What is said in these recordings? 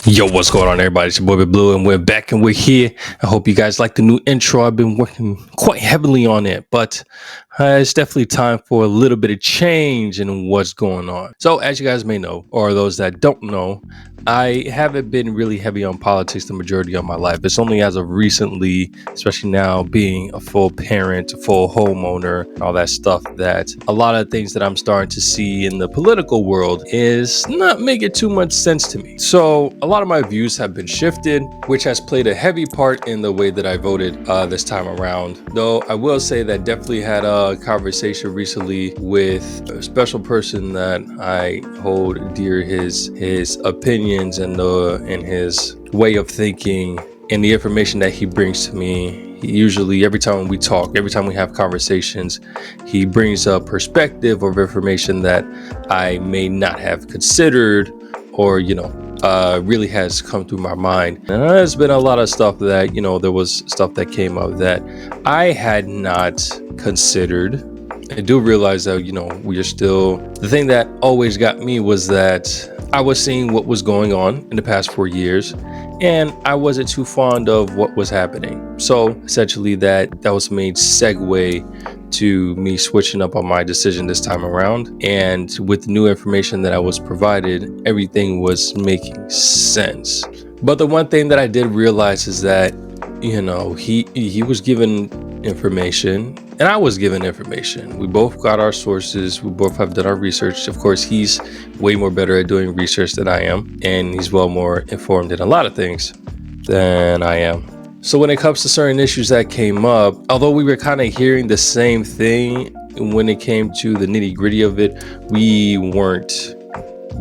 Yo, what's going on, everybody? It's your boy Big Blue, and we're back and we're here. I hope you guys like the new intro. I've been working quite heavily on it, but it's definitely time for a little bit of change in what's going on. So, as you guys may know, or those that don't know, I haven't been really heavy on politics the majority of my life. It's only as of recently, especially now being a full parent, a full homeowner, all that stuff, that a lot of things that I'm starting to see in the political world is not making too much sense to me. So a lot of my views have been shifted, which has played a heavy part in the way that I voted this time around. Though I will say that definitely had a conversation recently with a special person that I hold dear, his opinions and his way of thinking and the information that he brings to me. He usually, every time we talk, every time we have conversations, he brings a perspective of information that I may not have considered, or really has come through my mind. And there's been a lot of stuff that, there was stuff that came up that I had not considered. I do realize that, we are still, the thing that always got me was that I was seeing what was going on in the past 4 years, and I wasn't too fond of what was happening. So essentially that was made segue to me switching up on my decision this time around. And with the new information that I was provided, everything was making sense. But the one thing that I did realize is that, he was given information and I was given information. We both got our sources. We both have done our research. Of course, he's way more better at doing research than I am, and he's well more informed in a lot of things than I am. So when it comes to certain issues that came up, although we were kind of hearing the same thing, when it came to the nitty gritty of it, we weren't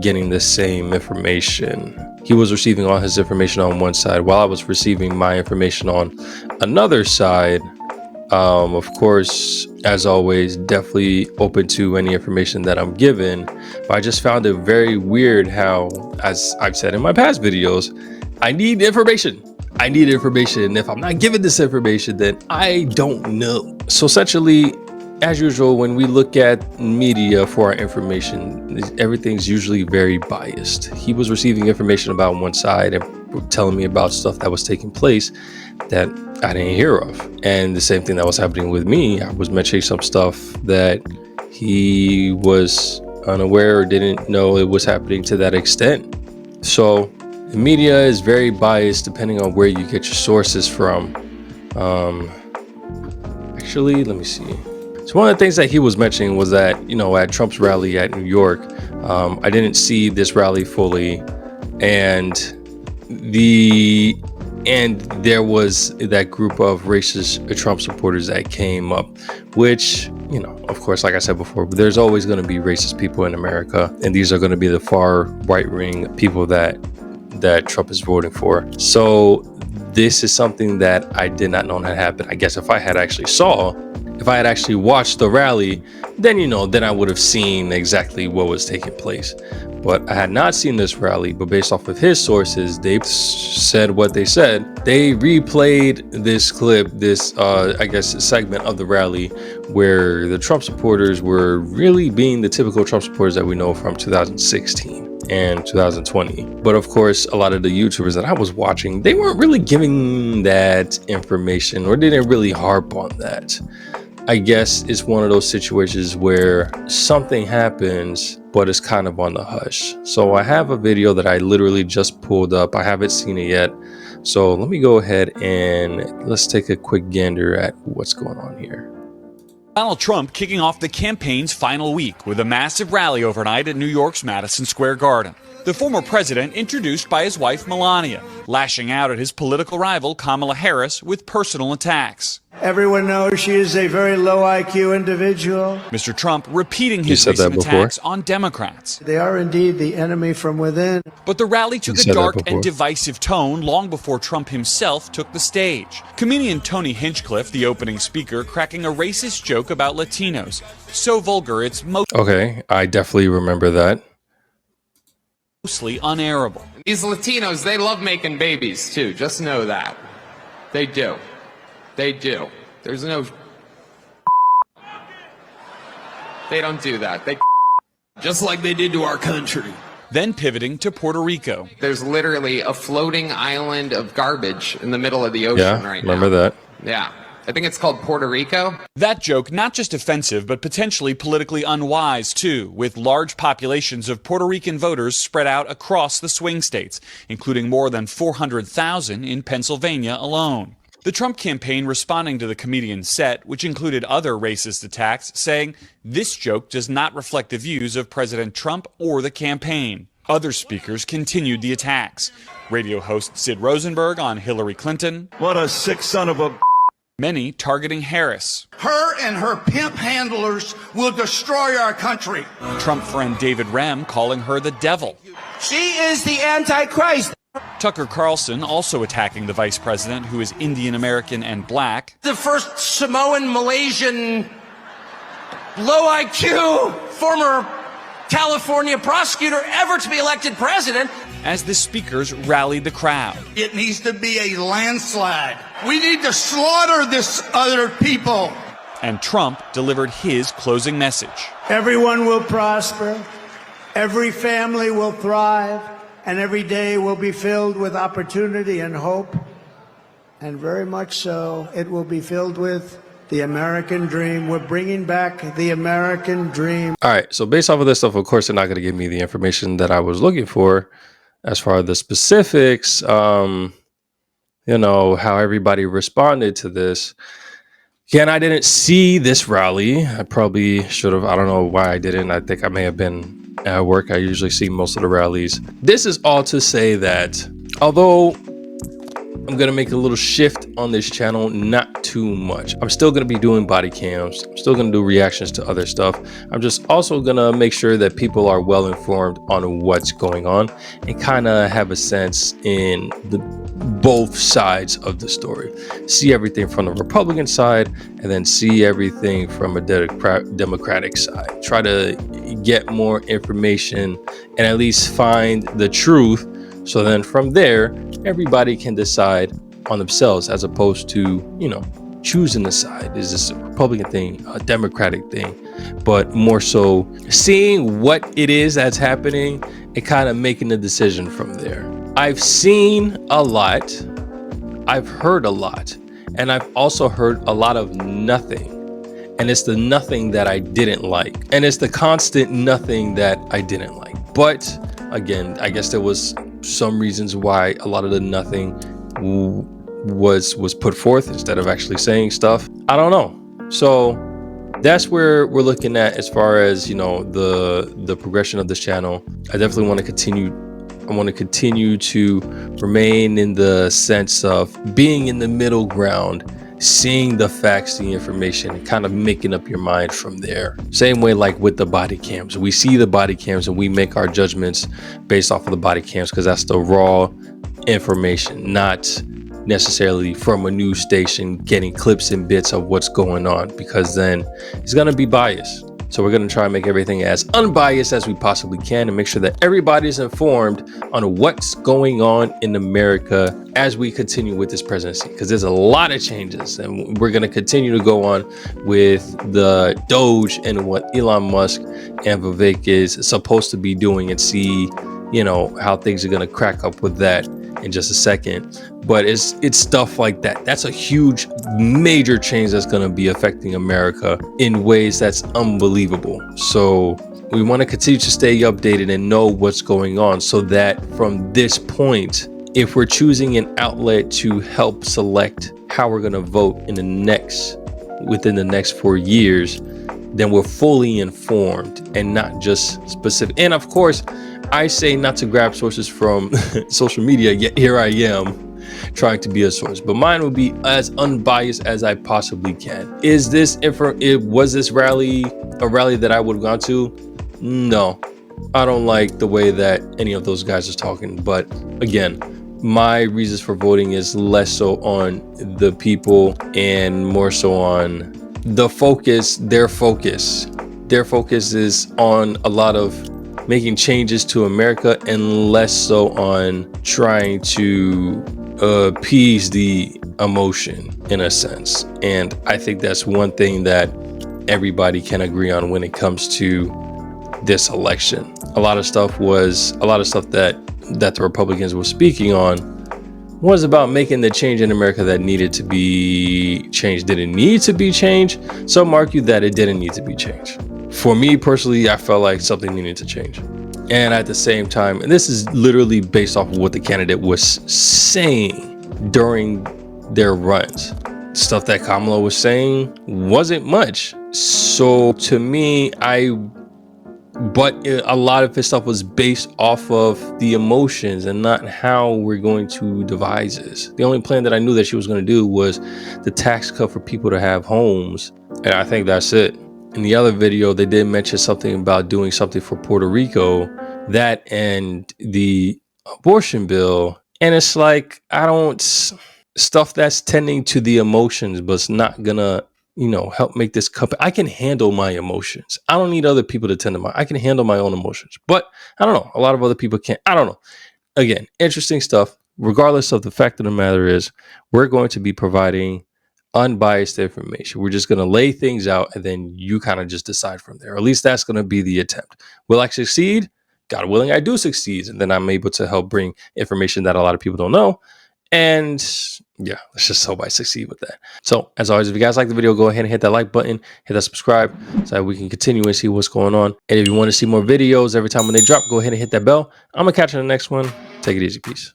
getting the same information. He was receiving all his information on one side while I was receiving my information on another side. Of course, as always, definitely open to any information that I'm given. But I just found it very weird how, as I've said in my past videos, I need information. I need information. And if I'm not given this information, then I don't know. So essentially, as usual, when we look at media for our information, everything's usually very biased. He was receiving information about one side and telling me about stuff that was taking place that I didn't hear of. And the same thing that was happening with me, I was mentioning some stuff that he was unaware or didn't know it was happening to that extent. So the media is very biased depending on where you get your sources from. Actually, let me see. So one of the things that he was mentioning was that, at Trump's rally at New York, I didn't see this rally fully, and there was that group of racist Trump supporters that came up, which, of course, like I said before, there's always going to be racist people in America, and these are going to be the far right-wing people that Trump is voting for. So this is something that I did not know had happened. I guess if I had actually watched the rally, then I would have seen exactly what was taking place. But I had not seen this rally, but based off of his sources, they've said what they said. They replayed this clip, this segment of the rally where the Trump supporters were really being the typical Trump supporters that we know from 2016 and 2020. But of course, a lot of the YouTubers that I was watching, they weren't really giving that information, or didn't really harp on that. I guess it's one of those situations where something happens, but it's kind of on the hush. So I have a video that I literally just pulled up. I haven't seen it yet. So let me go ahead and let's take a quick gander at what's going on here. Donald Trump kicking off the campaign's final week with a massive rally overnight at New York's Madison Square Garden. The former president introduced by his wife Melania, lashing out at his political rival Kamala Harris with personal attacks. Everyone knows she is a very low IQ individual. Mr. Trump repeating his recent attacks on Democrats. They are indeed the enemy from within. But the rally took a dark and divisive tone long before Trump himself took the stage. Comedian Tony Hinchcliffe, the opening speaker, cracking a racist joke about Latinos. So vulgar it's Okay, I definitely remember that. Mostly unairable. These Latinos, they love making babies too. Just know that. They do. They do. There's no... They don't do that. They... Just like they did to our country. then pivoting to Puerto Rico. There's literally a floating island of garbage in the middle of the ocean Yeah, right now. remember that. Yeah. I think it's called Puerto Rico. That joke not just offensive, but potentially politically unwise too, with large populations of Puerto Rican voters spread out across the swing states, including more than 400,000 in Pennsylvania alone. The Trump campaign responding to the comedian's set, which included other racist attacks, saying, "This joke does not reflect the views of President Trump or the campaign." Other speakers continued the attacks. Radio host Sid Rosenberg on Hillary Clinton. What a sick son of a... Many targeting Harris. Her and her pimp handlers will destroy our country. Trump friend David Rem calling her the devil. She is the Antichrist. Tucker Carlson also attacking the vice president, who is Indian American and black. The first Samoan Malaysian low IQ former California prosecutor ever to be elected president. As the speakers rallied the crowd. It needs to be a landslide. We need to slaughter this other people. And Trump delivered his closing message. Everyone will prosper, every family will thrive, and every day will be filled with opportunity and hope. And very much so, it will be filled with the American dream. We're bringing back the American dream. All right. So based off of this stuff, of course, they're not going to give me the information that I was looking for as far as the specifics, you know, how everybody responded to this. Again, I didn't see this rally. I probably should have. I don't know why I didn't. I think I may have been at work. I usually see most of the rallies. This is all to say that although I'm going to make a little shift on this channel, not too much. I'm still going to be doing body cams. I'm still going to do reactions to other stuff. I'm just also going to make sure that people are well informed on what's going on and kind of have a sense in the both sides of the story. See everything from the Republican side and then see everything from a Democratic side. Try to get more information and at least find the truth. So then from there, everybody can decide on themselves as opposed to, you know, choosing the side. Is this a Republican thing, a Democratic thing? But more so seeing what it is that's happening and kind of making a decision from there. I've seen a lot. I've heard a lot. And I've also heard a lot of nothing. And it's the nothing that I didn't like. And it's the constant nothing that I didn't like. But again, I guess there was some reasons why a lot of the nothing was put forth instead of actually saying stuff. I don't know. So that's where we're looking at as far as, you know, the progression of this channel. I definitely want to continue. I want to continue to remain in the sense of being in the middle ground, seeing the facts, the information, and kind of making up your mind from there. Same way like with the body cams. We see the body cams and we make our judgments based off of the body cams because that's the raw information, not necessarily from a news station getting clips and bits of what's going on, because then it's going to be biased. So we're going to try and make everything as unbiased as we possibly can and make sure that everybody's informed on what's going on in America as we continue with this presidency, because there's a lot of changes and we're going to continue to go on with the Doge and what Elon Musk and Vivek is supposed to be doing and see, you know, how things are going to crack up with that in just a second. But it's stuff like that. That's a huge, major change that's going to be affecting America in ways that's unbelievable. So we want to continue to stay updated and know what's going on, so that from this point, if we're choosing an outlet to help select how we're going to vote within the next 4 years, then we're fully informed and not just specific. And of course, I say not to grab sources from social media, yet here I am trying to be a source, but mine will be as unbiased as I possibly can. Was this rally a rally that I would have gone to? No, I don't like the way that any of those guys are talking. But again, my reasons for voting is less so on the people and more so on the focus. Their focus is on a lot of making changes to America and less so on trying to appease the emotion in a sense. And I think that's one thing that everybody can agree on when it comes to this election. A lot of stuff that the Republicans were speaking on was about making the change in America that needed to be changed. Did it need to be changed? Some argue that it didn't need to be changed. For me personally, I felt like something needed to change. And at the same time, and this is literally based off of what the candidate was saying during their runs. Stuff that Kamala was saying wasn't much. So to me, but a lot of his stuff was based off of the emotions and not how we're going to devise this. The only plan that I knew that she was going to do was the tax cut for people to have homes. And I think that's it. In the other video, they did mention something about doing something for Puerto Rico, that and the abortion bill. And it's like, stuff that's tending to the emotions, but it's not gonna, help make this company. I can handle my emotions. I don't need other people to tend to I can handle my own emotions. But I don't know. A lot of other people can't. I don't know. Again, interesting stuff. Regardless of the fact of the matter is, we're going to be providing unbiased information. We're just going to lay things out and then you kind of just decide from there. Or at least that's going to be the attempt. Will I succeed? God willing, I do succeed. And then I'm able to help bring information that a lot of people don't know. And yeah, let's just hope I succeed with that. So as always, if you guys like the video, go ahead and hit that like button, hit that subscribe so that we can continue and see what's going on. And if you want to see more videos every time when they drop, go ahead and hit that bell. I'm going to catch you in the next one. Take it easy. Peace.